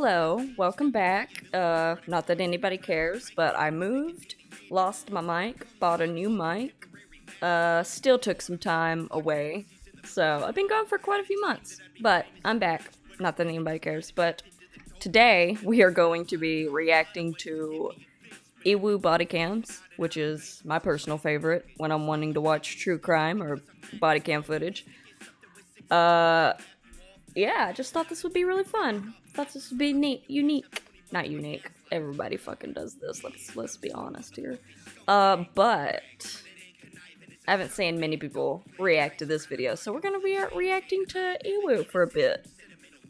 hello, welcome back. Not that anybody cares, but I moved, lost my mic, bought a new mic, still took some time away, so I've been gone for quite a few months, but I'm back. Not that anybody cares, but today we are going to be reacting to EWU Bodycams, which is my personal favorite when I'm wanting to watch true crime or body cam footage. Yeah, I just thought this would be really fun. Thought this would be unique. Not unique. Everybody fucking does this. Let's be honest here. But I haven't seen many people react to this video, so we're gonna be reacting to EWU for a bit.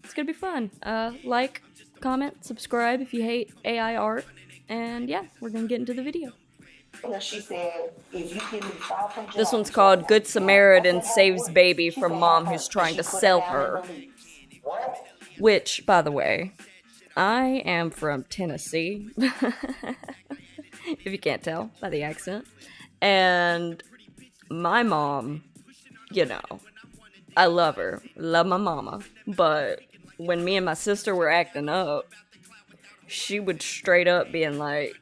It's gonna be fun. Like, comment, subscribe if you hate AI art, and yeah, we're gonna get into the video. She said, if you give me $500, this one's called Good Samaritan Saves Baby from Mom Who's Trying to Sell Her. Which, by the way, I am from Tennessee, if you can't tell by the accent. And my mom, you know, I love her, love my mama. But when me and my sister were acting up, she would straight up being like,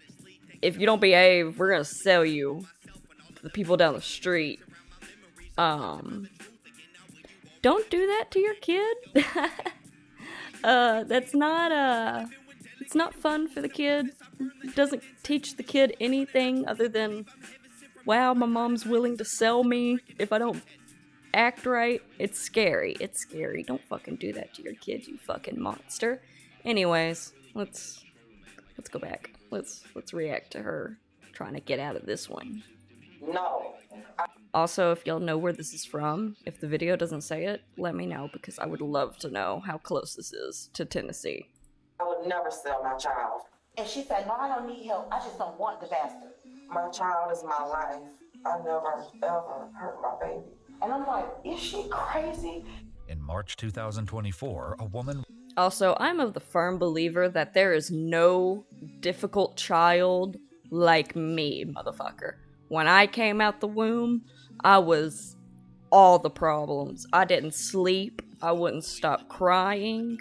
if you don't behave, we're gonna sell you to the people down the street. Don't do that to your kid. That's not, it's not fun for the kid. It doesn't teach the kid anything other than, wow, my mom's willing to sell me if I don't act right. It's scary. It's scary. Don't fucking do that to your kid, you fucking monster. Anyways, let's go back. Let's react to her trying to get out of this one. no. Also, if y'all know where this is from, if the video doesn't say it, let me know, because I would love to know how close this is to Tennessee. I would never sell my child. And she said, no, I don't need help. I just don't want the bastard. My child is my life. I never, ever hurt my baby. And I'm like, is she crazy? In March 2024, a woman... Also, I'm of the firm believer that there is no difficult child like me, motherfucker. When I came out the womb, I was all the problems. I didn't sleep. I wouldn't stop crying.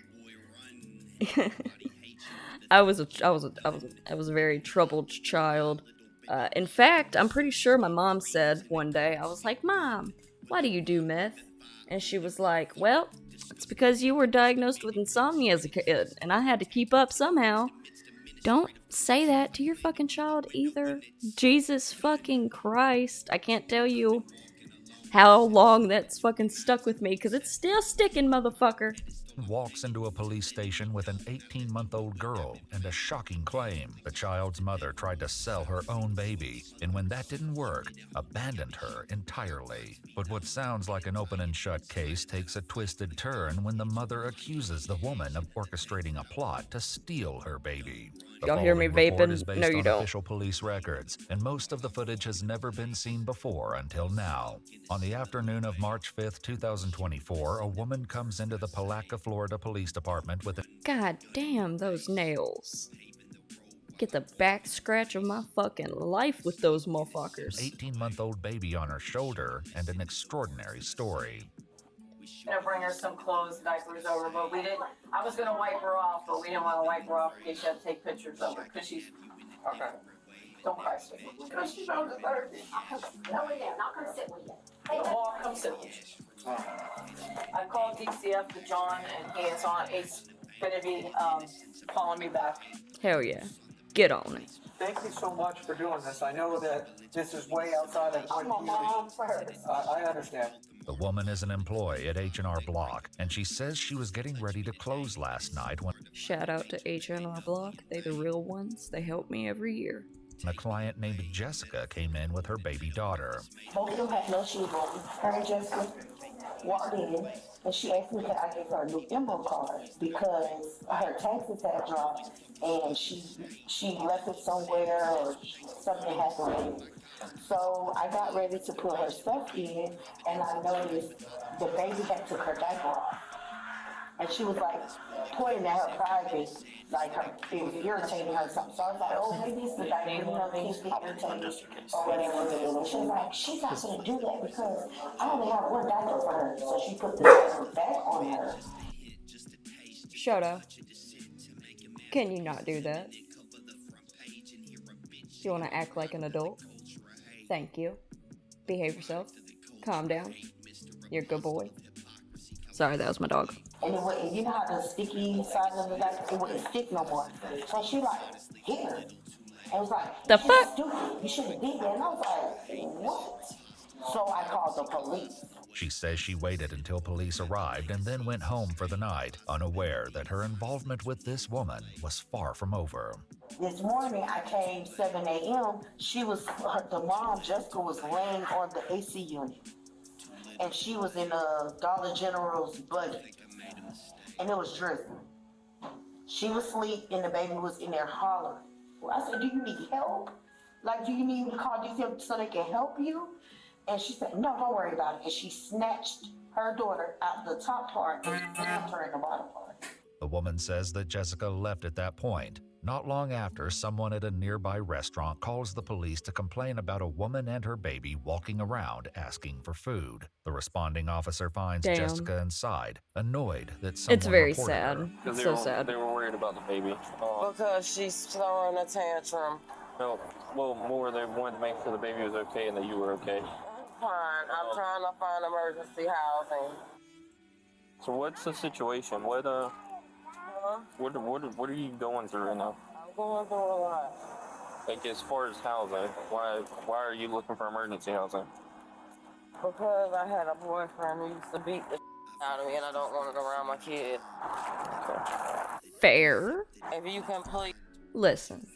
I was a very troubled child. In fact, I'm pretty sure my mom said one day, I was like, Mom, why do you do meth? And she was like, well, it's because you were diagnosed with insomnia as a kid, and I had to keep up somehow. Don't say that to your fucking child either. Jesus fucking Christ. I can't tell you how long that's fucking stuck with me, because it's still sticking, motherfucker. Walks into a police station with an 18-month-old girl and a shocking claim. The child's mother tried to sell her own baby, and when that didn't work, abandoned her entirely. But what sounds like an open and shut case takes a twisted turn when the mother accuses the woman of orchestrating a plot to steal her baby. Y'all hear me vaping? Is based No, you on don't. Official police records, and most of the footage has never been seen before until now. On the afternoon of March 5th, 2024, a woman comes into the Palatka, Florida Police Department with a... God damn those nails. Get the back scratch of my fucking life with those motherfuckers. 18-month-old baby on her shoulder and an extraordinary story. Gonna bring her some clothes, diapers over, but we didn't. I was gonna wipe her off, but we didn't want to wipe her off in case she had to take pictures of her, because she's okay. Don't cry, sweetie. Because she's on the 30. No, we're not gonna sit with you. Oh, come sit with you. I called DCF to John, and he's gonna be calling me back. Hell yeah. Get on it. Thank you so much for doing this. I know that this is way outside of what I'm a mom first. I understand. The woman is an employee at H&R Block, and she says she was getting ready to close last night when Shout out to H&R Block. They the real ones. They help me every year. a client named Jessica came in with her baby daughter. Both of them had no shoes on. Her and Jessica walked in, and she asked me could I give her a new info card because her taxes had dropped, and she left it somewhere or something happened with it. So I got ready to put her stuff in, and I noticed the baby had took her diaper off. And she was like pointing at her private, like it was irritating her or something. So I was like, oh, maybe it's the diaper, you know, kids get irritated or whatever. And she was like, she's not gonna do that because I only have one diaper for her. So she put the diaper back on her. Shut up. Can you not do that? You want to act like an adult? Thank you. Behave yourself. Calm down. You're a good boy. Sorry, that was my dog. And it wouldn't, you know how the sticky side of the knife, it wouldn't stick no more. So she like hit her. And it was like, The "You're fuck? stupid. You shouldn't have did that." And I was like, what? So I called the police. She says she waited until police arrived and then went home for the night, unaware that her involvement with this woman was far from over. This morning I came 7 a.m. The mom, Jessica, was laying on the AC unit. And she was in a Dollar General's buggy. And it was drizzling. She was asleep and the baby was in there hollering. Well, I said, "Do you need help? Like, do you need me to call these so they can help you?" And she said, "No, don't worry about it." And she snatched her daughter out the top part and slammed her in the bottom part. The woman says that Jessica left at that point. Not long after, someone at a nearby restaurant calls the police to complain about a woman and her baby walking around asking for food. The responding officer finds Damn. Jessica inside, annoyed that someone It's very reported sad. her. It's so sad. They were worried about the baby. Because she's throwing a tantrum. No, well, more they wanted to make sure the baby was okay and that you were okay. Fine, I'm trying to find emergency housing. So what's the situation? What are you going through right now? I'm going through a lot. Like as far as housing, why are you looking for emergency housing? Because I had a boyfriend who used to beat the out of me and I don't want it around my kid. Fair. If you can please. Listen.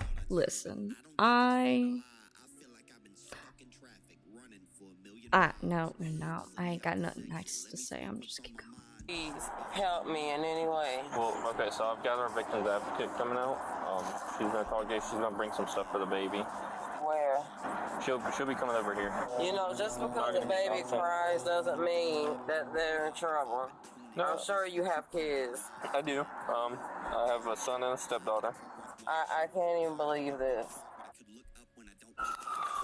No, I ain't got nothing nice to say. I'm just keep going. Please help me in any way. Well, okay, so I've got our victim's advocate coming out. She's gonna call you. She's gonna bring some stuff for the baby. Where? She'll be coming over here. You know, just because the baby cries doesn't mean that they're in trouble. No. I'm sure you have kids. I do. I have a son and a stepdaughter. I can't even believe this.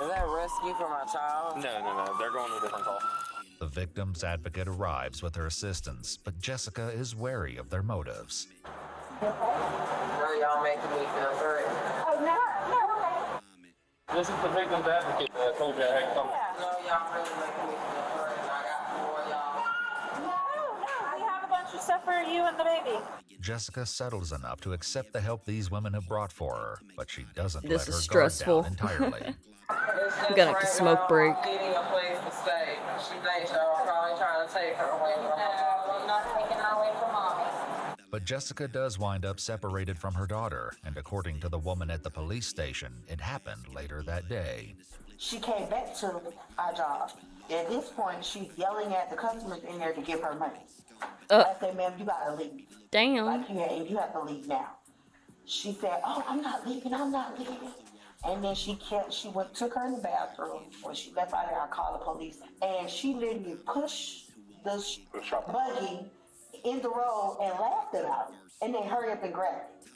Is that rescue for my child? No. They're going to a different call. The victim's advocate arrives with her assistants, but Jessica is wary of their motives. Now y'all making me feel great. This is the victim's advocate that I told you I had come. No, y'all really making me feel great, and I got 4 y'all. No, we have a bunch of stuff for you and the baby. Jessica settles enough to accept the help these women have brought for her, but she doesn't This let is her stressful. guard down entirely. I'm gonna have to smoke break. Getting a place to stay. She thinks y'all are probably trying to take her away from her. I'm not taking her away from mommy. But Jessica does wind up separated from her daughter, and according to the woman at the police station, it happened later that day. She came back to our job. At this point, she's yelling at the customers in there to give her money. I said, "Ma'am, you gotta leave. Damn. Like, you have to leave now." She said, "Oh, I'm not leaving. And then took her in the bathroom. When she left out there, I called the police. And she literally pushed the buggy in the road and laughed about it. And then hurry up and grabbed it.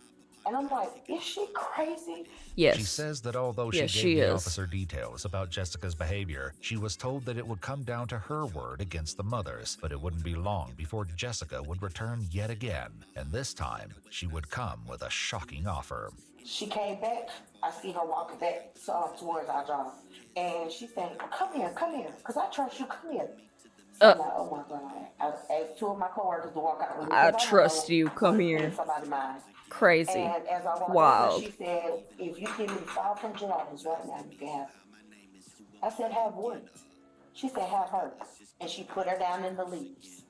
And I'm like, is she crazy? Yes. She says that although Yes, she she gave the is. officer details about Jessica's behavior, she was told that it would come down to her word against the mother's, but it wouldn't be long before Jessica would return yet again, and this time she would come with a shocking offer. She came back. I see her walking back towards our job. And she said, come here, because I trust you, come here. I'm like, oh my God. I asked 2 of my coworkers to walk out with me. I 'cause trust know you, come what's here. in somebody's mind. Crazy. And as I walked Wild. over, she said, if you give me $500 right now, you can have it. I said, have what? She said, have her. And she put her down in the leaves.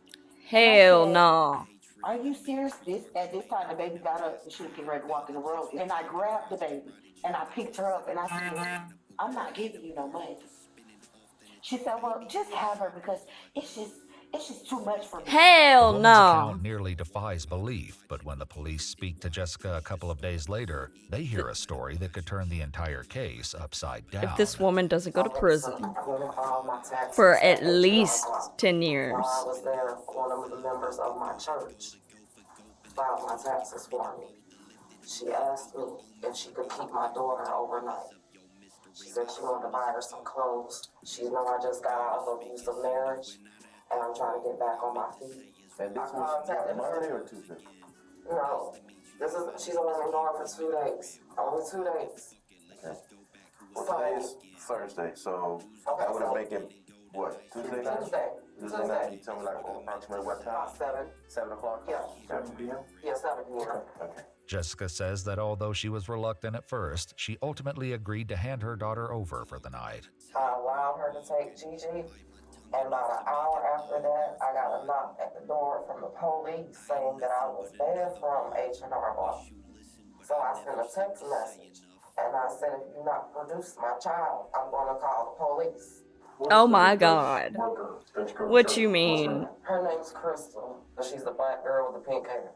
Hell no. Are you serious? At this time, the baby got up and she was getting ready to walk in the road. And I grabbed the baby and I picked her up and I said, I'm not giving you no money. She said, well, just have her because it's just too much for me. Hell The woman's no. account nearly defies belief, but when the police speak to Jessica a couple of days later, they hear a story that could turn the entire case upside down. If this woman doesn't go to prison All my taxes for at that was least done. 10 years. While I was there, one of the members of my church filed my taxes for me. She asked me if she could keep my daughter overnight. She said she wanted to buy her some clothes. She know I just got out of abusive marriage, and I'm trying to get back on my feet. And this was one or two things? No, She's only been gone for 2 days. Only 2 days. Okay. Well, today is Thursday, so Okay, I would so- make it, what, Tuesday night? Tuesday night, you tell me like approximately what time? About 7. 7 o'clock? Yeah. 7 p.m.? Yeah, 7 p.m. Okay. Jessica says that although she was reluctant at first, she ultimately agreed to hand her daughter over for the night. I allowed her to take Gigi, and about an hour after that, I got a knock at the door from the police saying that I was banned from H&R Block. So I sent a text message, and I said, if you not produce my child, I'm going to call the police. Oh my God. What you mean? Her name's Crystal. She's the black girl with the pink hair.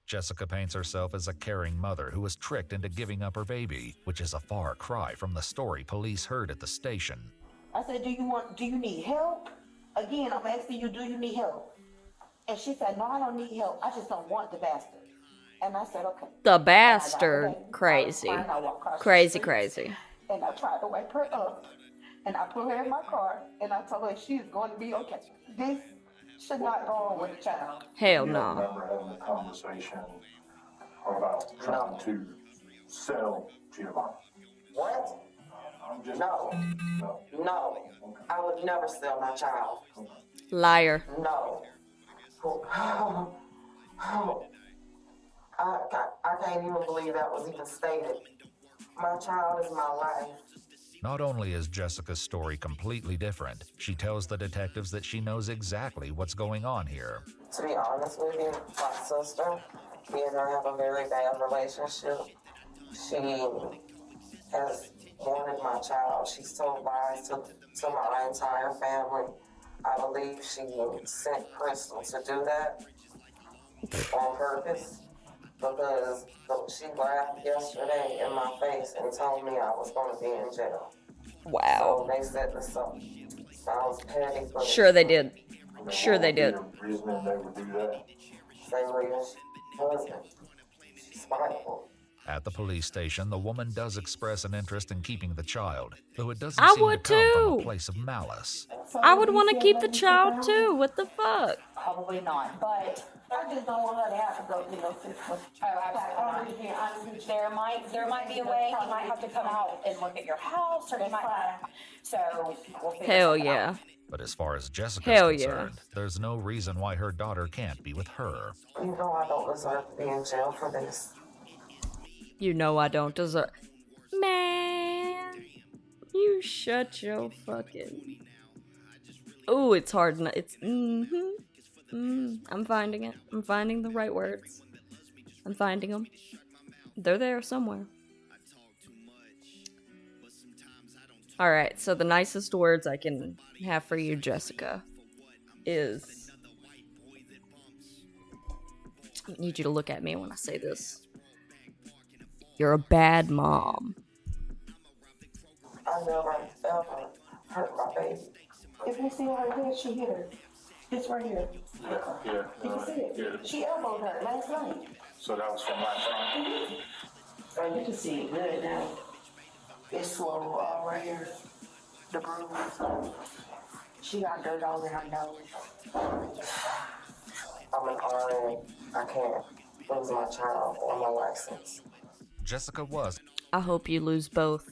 Jessica paints herself as a caring mother who was tricked into giving up her baby, which is a far cry from the story police heard at the station. I said, do you need help? Again, I'm asking you, do you need help? And she said, no, I don't need help. I just don't want the bastard. And I said, okay. The bastard. And I got away. Crazy. I was crying. I walked across the Crazy, street, crazy. And I tried to wake her up. And I put her in my car. And I told her she is going to be okay. This should not go on with a child. Hell You no. remember having a conversation about trying to sell Giovanni? What? I'm just No. no. No. I would never sell my child. Liar. No. I can't even believe that was even stated. My child is my life. Not only is Jessica's story completely different, she tells the detectives that she knows exactly what's going on here. To be honest with you, my sister, me and her have a very bad relationship. She has wanted my child. She's told lies to my entire family. I believe she sent Crystal to do that on purpose because she laughed yesterday in my face and told me I was going to be in jail. Wow. So they set this up. Sounds petty, but Sure they did. Sure they did. The reason that they would do that. same reason she husband. She's spiteful. At the police station, the woman does express an interest in keeping the child, though it doesn't I seem would to come from too. a place of malice. I would want to keep the child too. What the fuck? Probably not, but I just don't want her to have to go, there might be a way. He might have to come out and look at your house, or he might. So we'll figure Hell something out. yeah. But as far as Jessica's Hell yeah. concerned, there's no reason why her daughter can't be with her. You know I don't deserve to be in jail for this. You know I don't deserve. Man, you shut your fucking. Ooh, it's hard. It's I'm finding it. I'm finding the right words. I'm finding them. They're there somewhere. All right. So the nicest words I can have for you, Jessica, is. I need you to look at me when I say this. You're a bad mom. I never ever hurt my baby. If you see her head, she hit her. It's right here. Yeah. You can see it. She elbowed her last night. So that was from last night. And you can see it good now. It's swollen all right here. The bruise. She got dirt all in her nose. I'm an RN. I can't lose my child or my license. Jessica was I hope you lose both.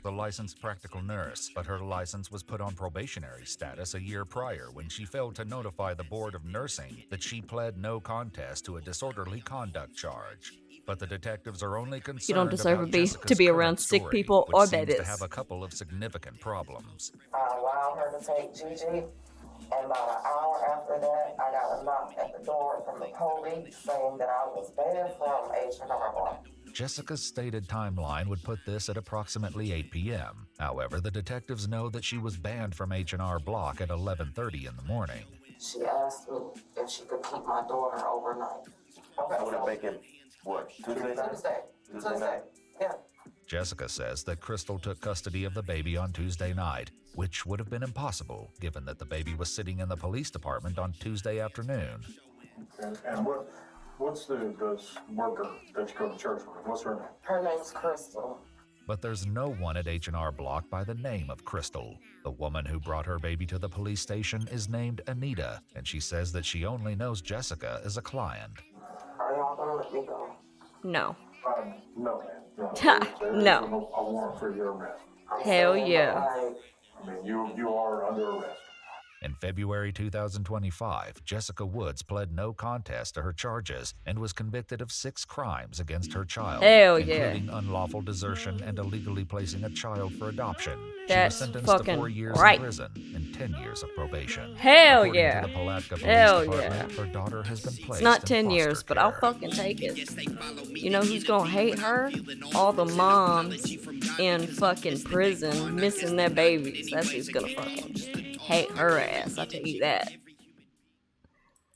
a licensed practical nurse, but her license was put on probationary status a year prior when she failed to notify the Board of Nursing that she pled no contest to a disorderly conduct charge. But the detectives are only concerned You don't deserve about to be Jessica's around current sick story, people which or seems babies. to have a couple of significant problems. I allowed her to take Gigi, and about an hour after that, I got a knock at the door from the police saying that I was banned from H&R Block. Jessica's stated timeline would put this at approximately 8 p.m. However, the detectives know that she was banned from H&R Block at 11:30 in the morning. She asked me if she could keep my daughter overnight. I would make it, what, Tuesday night? Tuesday night. Yeah. Jessica says that Crystal took custody of the baby on Tuesday night, which would have been impossible given that the baby was sitting in the police department on Tuesday afternoon. And what's the worker that you go to church with? What's her name? Her name's Crystal. But there's no one at H&R Block by the name of Crystal. The woman who brought her baby to the police station is named Anita, and she says that she only knows Jessica as a client. Are y'all gonna let me go. No. No, man. No. Ha, There no. is a warrant for your arrest. Hell saying, yeah. I mean, you are under arrest. In February 2025, Jessica Woods pled no contest to her charges and was convicted of 6 crimes against her child, Hell yeah. including unlawful desertion and illegally placing a child for adoption. That's she was sentenced fucking to 4 years right. in prison and 10 years of probation. Hell According yeah. to the Palatka Police Hell Department, yeah. her daughter has been placed It's not in 10 foster years, but I'll care. fucking take it. You know who's gonna hate her? All the moms in fucking prison missing their babies. That's who's gonna fucking hate her ass. I'll tell you that.